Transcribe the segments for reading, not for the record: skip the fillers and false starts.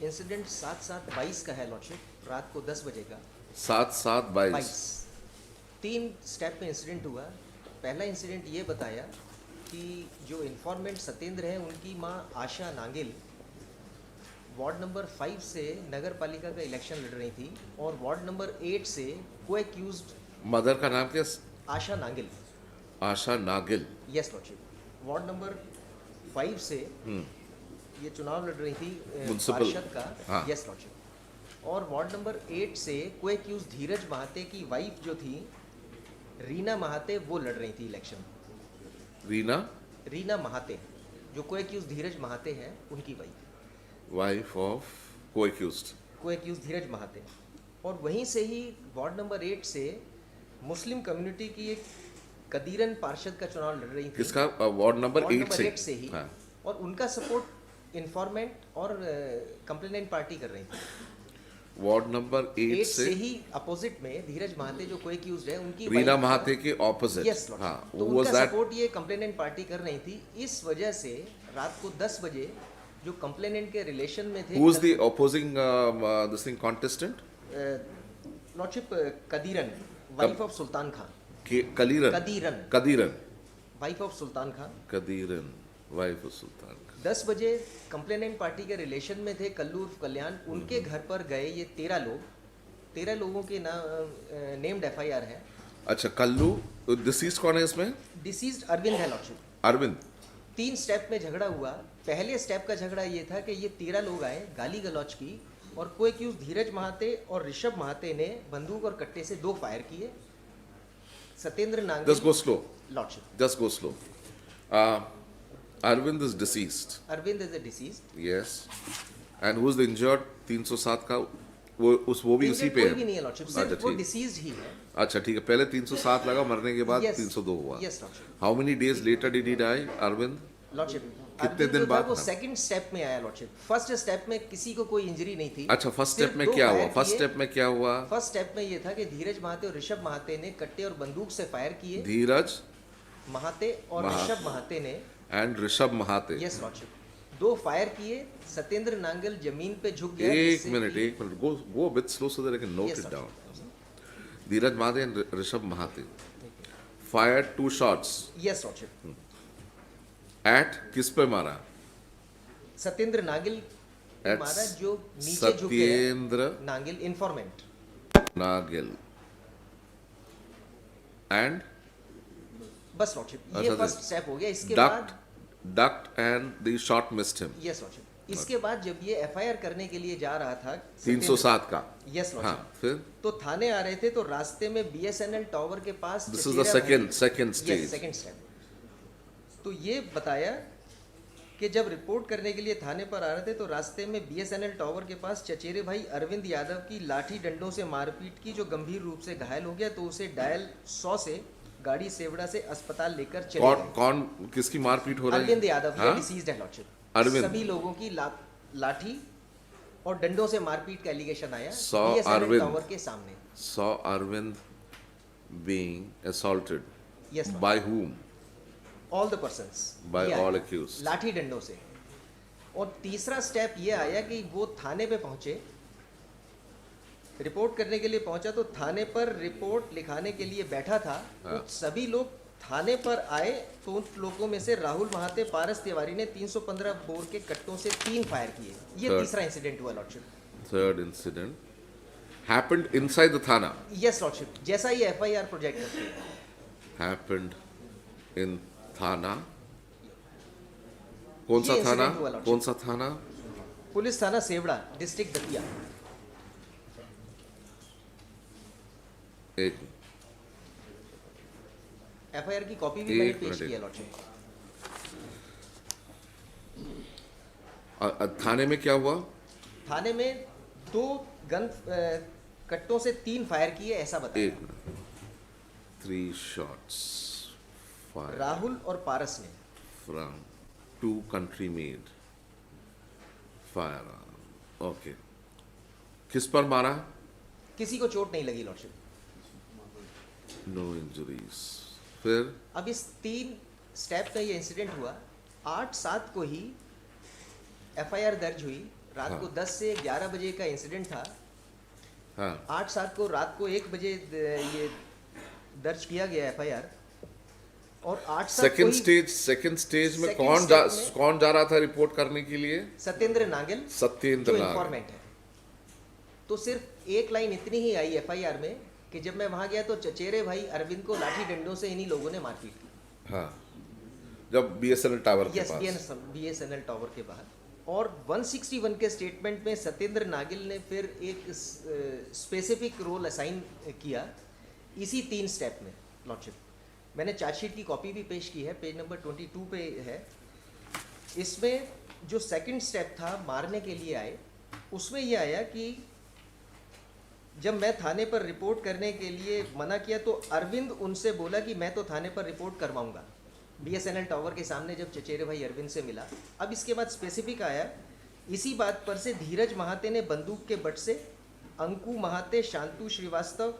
Incident 7/7/22 का है lordship, रात को 10 बजे का। 7/7/22। 22 तीन स्टेप में इंसिडेंट हुआ। पहला इंसिडेंट ये बताया कि जो इन्फॉर्मेंट सत्येंद्र हैं उनकी माँ आशा नांगिल वार्ड नंबर 5 से नगर पालिका का इलेक्शन लड़ रही थी और वार्ड नंबर 8 से को एक्यूज्ड मदर का नाम क्या? आशा नांगिल। आशा नागिल। यस लॉर्डशिप, वार्ड नंबर 5 से ये चुनाव लड़ रही थी म्युनिसिपल। पार्षद का। हाँ। यस लॉर्डशिप, और वार्ड नंबर 8 से को एक्यूज्ड धीरज महाते की वाइफ जो थी रीना महाते, वो लड़ रही थी इलेक्शन। रीना महाते जो को एक्यूज्ड धीरज महाते हैं उनकी वाइफ ऑफ को एक्यूज्ड। को एक्यूज्ड धीरज महाते। और वहीं से ही वार्ड नंबर 8 से मुस्लिम कम्युनिटी की एक कदीरन पार्षद का चुनाव लड़ रही थी। किसका? वार्ड नंबर वार्ड 8 नंबर से। 8 से ही। हाँ। और उनका सपोर्ट इन्फॉर्मेंट और कंप्लेनेंट पार्टी कर रही थी। वार्ड नंबर 8 से से ही अपोजिट में धीरज महाते जो को एक्यूज्ड है उनकी रीना wife- महाते के ऑपोजिट। यस हाँ, तो वाज उनका दैट? सपोर्ट ये कंप्लेनेंट पार्टी कर रही थी। इस वजह से रात को 10 बजे जो कंप्लेनेंट के रिलेशन में थे who is the opposing this thing contestant? Lordship Kadiran, wife of Sultan Khan. Kadiran. Wife of Sultan Khan. Kadiran wife of Sultan. 10 बजे कंप्लेनेंट पार्टी के रिलेशन में थे कल्लू उर्फ कल्याण, उनके घर पर गए ये 13 लोगों के नाम नेम्ड FIR है। अच्छा, कल्लू। डिसीज कौन है इसमें? डिसीज्ड अरविंद है लॉर्डशिप। अरविंद। 3 स्टेप में झगड़ा हुआ। पहले स्टेप का झगड़ा ये था कि ये 13 लोग आए गाली गलौज की और को एक्यूज धीरज महाते और ऋषभ महाते ने बंदूक और कट्टे से 2 फायर किए। Satyendra Nangal. Just go slow. Lordship, just go slow. Arvind is deceased. Arvind is a deceased. Yes. And who is the injured? 307 का वो भी उसी पे कोई है। भी नहीं है लॉर्डशिप, अच्छा, सिर्फ वो ठीक। डिसीज्ड ही है। अच्छा, ठीक है। पहले 307 लगा, मरने के बाद 302 हुआ। Yes lordship. How many days later did he die, Arvind? Lordship, कितने दिन बाद वो था? सेकंड स्टेप में आया लॉर्डशिप। फर्स्ट स्टेप में किसी को कोई इंजरी नहीं थी। अच्छा, फर्स्ट सिर्फ स्टेप में 2 क्या हुआ? फायर फर्स्ट किए। स्टेप में क्या हुआ? फर्स्ट स्टेप में ये था कि धीरज महाते और ऋषभ महाते ने कट्टे और बंदूक से फायर किए। धीरज महाते और महाते। ऋषभ महाते ने and Rishabh महाते। Yes lordship 2 fire किए। सत्येंद्र नांगल जमीन पे झुक गया। एक जिससे मिनट कि- go a bit slow so that I can note Yes, it sir. down. Dheeraj महाते and Rishabh महाते fired 2 shots yes lordship, at किस पे मारा? सत्येंद्र नागिल At मारा जो नीचे झुके हैं। सत्येंद्र नागिल इन्फॉर्मेंट। नागिल and बस लॉर्डशिप, ये अच्छा, फर्स्ट स्टेप हो गया। इसके ducked बाद ducked and the shot missed him. Yes lordship, इसके बाद जब ये FIR करने के लिए जा रहा था 307 का। यस हाँ, लॉर्डशिप, फिर तो थाने आ रहे थे तो रास्ते में BSNL टावर के पास this is the second stage. Second step. तो ये बताया कि जब रिपोर्ट करने के लिए थाने पर आ रहे थे तो रास्ते में BSNL टावर के पास चचेरे भाई अरविंद यादव की लाठी डंडों से मारपीट की, जो गंभीर रूप से घायल हो गया, तो उसे डायल 100 से गाड़ी सेवड़ा से अस्पताल लेकर चले कौन गए। कौन किसकी मारपीट हो रही है? अरविंद यादव, ये हाँ? डिसीज्ड है लॉर्डशिप। अरविंद। सभी लोगों की लाठी और डंडों से मारपीट का एलिगेशन आया Saw BSNL Arvind. टावर के सामने। Saw Arvind being assaulted. Yes, By whom? All the persons, By all accused. लाठी डंडों से। और तीसरा स्टेप ये आया कि वो थाने पे पहुंचे, रिपोर्ट करने के लिए पहुंचा, तो थाने पर रिपोर्ट लिखाने के लिए बैठा था। हाँ। तो सभी लोग थाने पर आए तो उन लोगों में से राहुल महाते, पारस तिवारी ने 315 बोर के कट्टों से 3 फायर किए। ये Third. तीसरा इंसिडेंट हुआ lordship. Third incident happened inside the thana. Yes lordship, जैसा ये FIR प्रोजेक्ट करती है। Happened in thana. कौन सा ये थाना? incident हुआ, Lordship. कौन सा थाना? पुलिस थाना सेवड़ा, डिस्ट्रिक्ट दतिया। एक FIR की कॉपी भी मैंने एक पेश मिनट, की है लॉर्डशिप। थाने में क्या हुआ? थाने में 2 गन कट्टों से 3 फायर किए, ऐसा बताया। एक मिनट। 3 shots fired राहुल और पारस ने। from 2 country made firearm. Okay. किस पर मारा? किसी को चोट नहीं लगी लॉर्डशिप। No injuries. फिर अब इस 3 स्टेप का ये इंसिडेंट हुआ। 8/7 को ही FIR दर्ज हुई रात हाँ। को 10 से 11 बजे का इंसिडेंट था। हाँ 8/7 को रात को 1 बजे ये दर्ज किया गया एफआईआर, और 8/7 को सेकंड स्टेज में Second कौन step में कौन जा रहा था रिपोर्ट करने के लिए? सत्येंद्र नागल, सत्येंद्र जो नागल। इंफॉर्मेंट है। तो सिर्फ एक लाइन इतनी ही आई एफआईआर में कि जब मैं वहां गया तो चचेरे भाई अरविंद को लाठी डंडों से इन्हीं लोगों ने मारपीट की। हाँ, जब बीएसएनएल टावर के यस, पास। बीएसएनएल टावर के बाहर। और 161 के स्टेटमेंट में सत्येंद्र नागिल ने फिर एक स्पेसिफिक रोल असाइन किया इसी 3 स्टेप में लॉर्डशिप। मैंने चार्जशीट की कॉपी भी पेश की है, पेज नंबर 22 पे है। इसमें जो सेकंड स्टेप था मारने के लिए आए, उसमें यह आया कि जब मैं थाने पर रिपोर्ट करने के लिए मना किया तो अरविंद उनसे बोला कि मैं तो थाने पर रिपोर्ट करवाऊंगा, बीएसएनएल टावर के सामने जब चचेरे भाई अरविंद से मिला। अब इसके बाद स्पेसिफिक आया, इसी बात पर से धीरज महाते ने बंदूक के बट से अंकु महाते, शांतु श्रीवास्तव,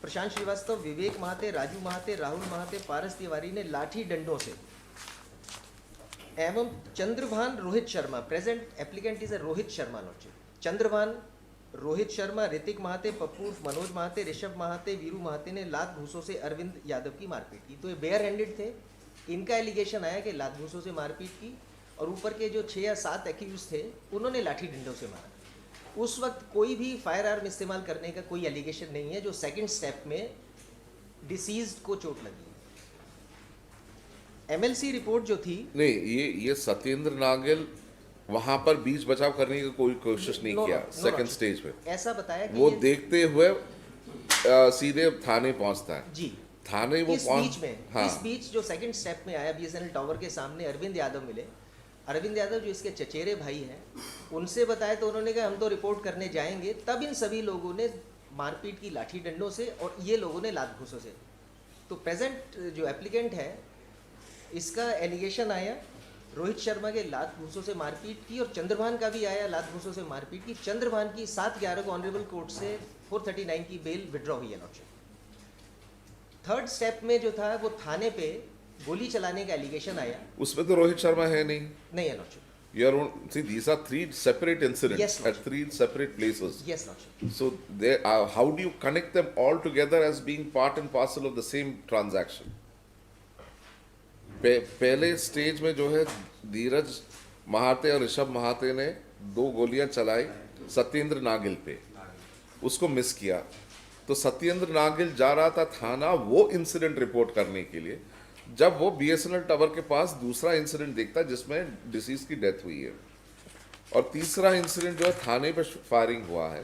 प्रशांत श्रीवास्तव, विवेक महाते, राजू महाते, राहुल महाते, पारस तिवारी ने लाठी डंडों से एवं Chandrabhan Rohit Sharma, present applicant is Rohit Sharma lordship, Chandrabhan Rohit Sharma, Hrithik Mahate, Pappu, Manoj Mahate, Rishabh Mahate, Veeru Mahate ने लात घूसों से अरविंद यादव की मारपीट की। तो ये बेयर हैंडेड थे। इनका एलिगेशन आया कि लात घूसों से मारपीट की, और ऊपर के जो 6 या 7 एक्यूज थे उन्होंने लाठी डंडों से मारा। उस वक्त कोई भी फायर आर्म इस्तेमाल करने का कोई एलिगेशन नहीं है। जो सेकंड स्टेप में डिसीज्ड को चोट लगी। एमएलसी रिपोर्ट जो थी, नहीं, ये सत्येंद्र नागल वहां पर बीच बचाव करने की कोई कोशिश नहीं किया। सेकंड स्टेज पे ऐसा बताया कि वो देखते हुए सीधे थाने पहुंचता है। जी, थाने वो इस बीच में हाँ, इस बीच जो सेकंड स्टेप में आया, बीएसएनएल टावर के सामने अरविंद यादव मिले। अरविंद यादव जो इसके चचेरे भाई हैं, उनसे बताया तो उन्होंने कहा हम तो रिपोर्ट करने जाएंगे। तब इन सभी लोगों ने मारपीट की लाठी डंडों से, और ये लोगों ने लात घूसों से। तो प्रेजेंट जो एप्लीकेंट है, इसका एलिगेशन आया रोहित शर्मा के लात घूसों से मारपीट की, और चंद्रभान का भी आया लात घूसों से मारपीट की। चंद्रभान की 7/11 को ऑनरेबल कोर्ट से 439 की बेल विड्रॉ हुई है लॉर्डशिप। थर्ड स्टेप में जो था वो थाने पे गोली चलाने का एलिगेशन आया। उसमें तो रोहित शर्मा है नहीं। नहीं है lordship. See, these are 3 separate incidents Yes, at 3 separate places. Yes lordship. So how do you connect them all together as being part and parcel of the same transaction? पहले स्टेज में जो है धीरज महाते और ऋषभ महाते ने 2 गोलियां चलाई सत्येंद्र नागिल पे, उसको मिस किया। तो सत्येंद्र नागिल जा रहा था थाना वो इंसिडेंट रिपोर्ट करने के लिए, जब वो बीएसएनएल टावर के पास दूसरा इंसिडेंट देखता है जिसमें डिसीज की डेथ हुई है, और तीसरा इंसिडेंट जो है थाने पे फायरिंग हुआ है।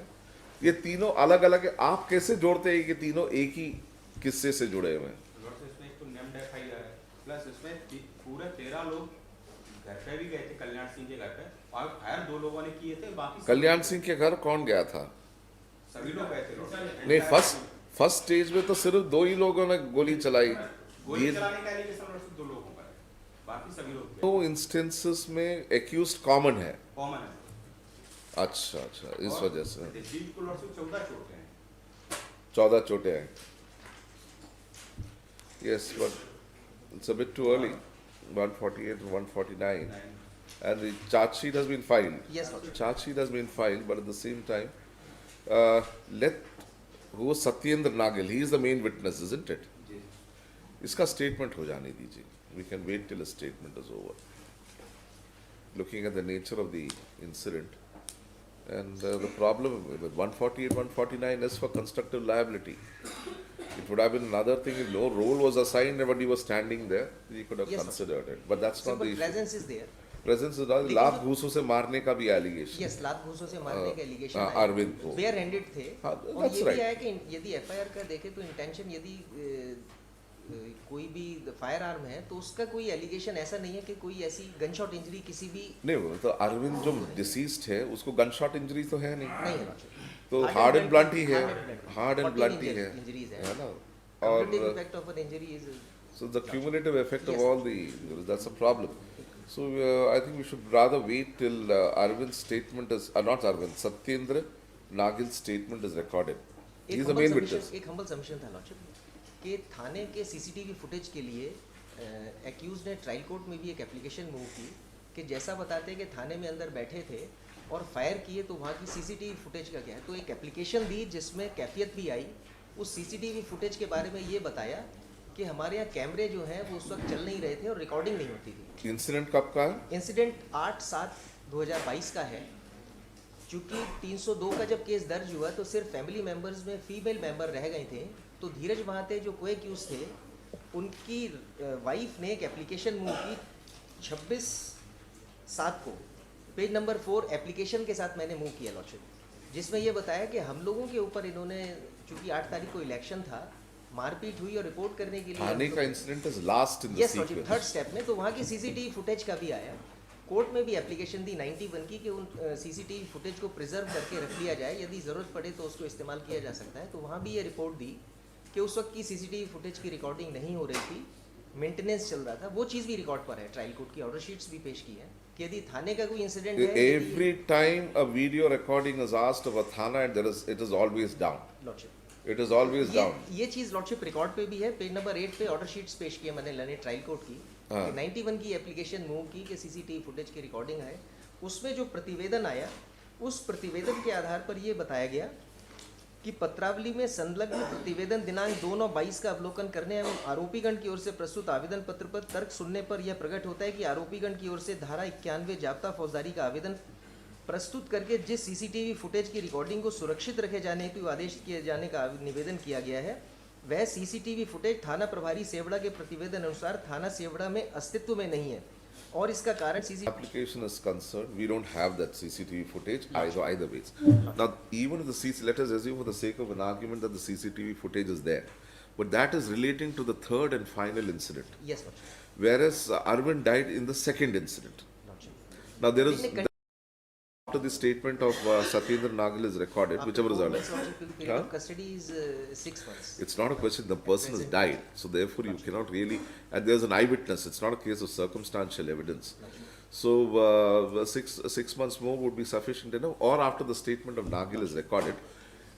ये तीनों अलग अलग है। आप कैसे जोड़ते हैं कि तीनों एक ही किस्से से जुड़े हुए हैं? इसमें एक तो नेम्ड एफआईआर है, प्लस इसमें पूरे 13 लोग घर पे भी गए थे कल्याण सिंह के घर पे, और फायर 2 लोगों ने किए थे। बाकी कल्याण सिंह के घर कौन गया था? सभी लोग गए थे। नहीं, फर्स्ट स्टेज में तो सिर्फ 2 ही लोगों ने गोली चलाई। गोली चलाने का एलिगेशन सिर्फ 2 लोगों पर है, बाकी सभी लोग 2 इंस्टेंसेस में एक्यूज्ड कॉमन है। कॉमन है। अच्छा, इस वजह से दिलजीत को लॉर्ड से 14 चोटें हैं। 14 चोटें हैं। Yes, but it's a bit too early. 148 and 149, and the charge sheet has been filed. Yes, Lordship. Charge sheet has been filed, but at the same time, who was Satyendra Nagil? He is the main witness, isn't it? जी। इसका statement हो जाने दीजिए. We can wait till a statement is over. Looking at the nature of the incident, and the problem with 148, 149 is for constructive liability. It would have been another thing if no role was assigned and he was standing there, he could have Yes, considered it. But that's not the Simple issue. presence is there. Presence is not. लात घूसों से मारने का भी allegation. Yes, लात घूसों से मारने का allegation हाँ, आया। अरविंद को। बेयर हैंडेड थे। हाँ, और that's ये right. भी आया कि यदि एफआईआर का देखें तो इंटेंशन, यदि कोई भी फायर आर्म है तो उसका कोई एलिगेशन ऐसा नहीं है कि कोई ऐसी गन शॉट इंजरी किसी भी नहीं, वो तो अरविंद जो डिसीज्ड है उसको गन शॉट इंजरी तो है नहीं, नहीं है लॉर्डशिप। तो हार्ड एंड ब्लंट ही है, हार्ड एंड ब्लंट ही है, इंजरीज है ना? कंप्लीटिव और effect of an injury is so the cumulative effect of Yes. all the, that's a problem. So I think we should rather wait till Arvind's statement is, not Arvind, Satyendra Nagil's statement is recorded. He is the main witness. एक humble submission था lordship कि थाने के CCTV footage के लिए accused ने trial court में भी एक एप्लीकेशन मूव की कि जैसा बताते हैं कि थाने में अंदर बैठे थे और फायर किए तो वहाँ की सीसीटीवी फुटेज का क्या है। तो एक एप्लीकेशन दी जिसमें कैफियत भी आई। उस सीसीटीवी फुटेज के बारे में ये बताया कि हमारे यहाँ कैमरे जो हैं वो उस वक्त चल नहीं रहे थे और रिकॉर्डिंग नहीं होती थी। इंसिडेंट कब का है? इंसिडेंट 8/7/2022 का है। चूँकि 302 का जब केस दर्ज हुआ तो सिर्फ फैमिली मेम्बर्स में फीमेल मेंबर रह गए थे। तो धीरज महाते जो को एक्यूज थे उनकी वाइफ ने एक एप्लीकेशन मूव की 26/7 को, पेज नंबर 4 एप्लीकेशन के साथ मैंने मूव किया लॉर्डशिप, जिसमें ये बताया कि हम लोगों के ऊपर इन्होंने, चूँकि 8 तारीख को इलेक्शन था, मारपीट हुई और रिपोर्ट करने के लिए थाने का incident is last in the yes lordship sequence. Third step में। तो वहाँ की सीसीटीवी फुटेज का भी आया। कोर्ट में भी एप्लीकेशन दी 91 की कि उन सीसीटीवी फुटेज को प्रिजर्व करके रख लिया जाए, यदि ज़रूरत पड़े तो उसको इस्तेमाल किया जा सकता है। तो वहाँ भी ये रिपोर्ट दी कि उस वक्त की सीसीटीवी फुटेज की रिकॉर्डिंग नहीं हो रही थी, मेंटेनेंस चल रहा था। वो चीज़ भी रिकॉर्ड पर है, ट्रायल कोर्ट की ऑर्डर शीट्स भी पेश की है कि यदि थाने का कोई इंसिडेंट है, Every time a video recording is asked of a thana, it is always down. Lordship It is always down. ये चीज़ लॉर्डशिप रिकॉर्ड पे भी है। पेज नंबर 8 पे ऑर्डर शीट्स पेश किए मैंने लने ट्रायल कोर्ट की हाँ। कि 91 की एप्लीकेशन मूव की कि सीसीटीवी फुटेज की रिकॉर्डिंग है। उसमें जो प्रतिवेदन आया, उस प्रतिवेदन के आधार पर ये बताया गया कि पत्रावली में संलग्न प्रतिवेदन दिनांक 2/9/22 का अवलोकन करने एवं आरोपीगण की ओर से प्रस्तुत आवेदन पत्र पर तर्क सुनने पर यह प्रकट होता है कि आरोपीगण की ओर से धारा 91 जाब्ता फौजदारी का आवेदन प्रस्तुत करके जिस सीसीटीवी फुटेज की रिकॉर्डिंग को सुरक्षित रखे जाने हेतु आदेश किए जाने का निवेदन किया गया है, वह सीसीटीवी फुटेज थाना प्रभारी सेवड़ा के प्रतिवेदन अनुसार थाना सेवड़ा में अस्तित्व में नहीं है और इसका कारण Application is concerned, we don't have that CCTV footage either ways. Now, even if the CC, let us assume for the sake of an argument that the CCTV footage is there, but that is relating to the third and final incident, yes whereas Arvind died in the second incident. Now, there is after the statement of Satyendra Nagal is recorded, whichever is earlier. custody is 6 months. It's not a question, the person has died, so therefore you cannot really, and there's an eyewitness, it's not a case of circumstantial evidence. So 6 months more would be sufficient enough, or after the statement of Nagil is recorded.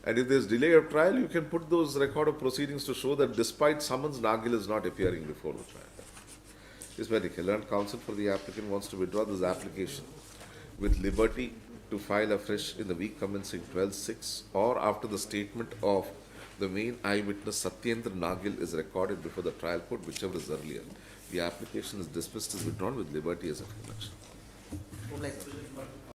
And if there's delay of trial, you can put those record of proceedings to show that despite summons, Nagil is not appearing before the trial. Is medical. Learned counsel for the applicant wants to withdraw this application with liberty to file afresh in the week commencing 12/6 or after the statement of the main eyewitness Satyendra Nagil is recorded before the trial court, whichever is earlier. The application is dismissed as withdrawn with liberty as a connection. Would like to-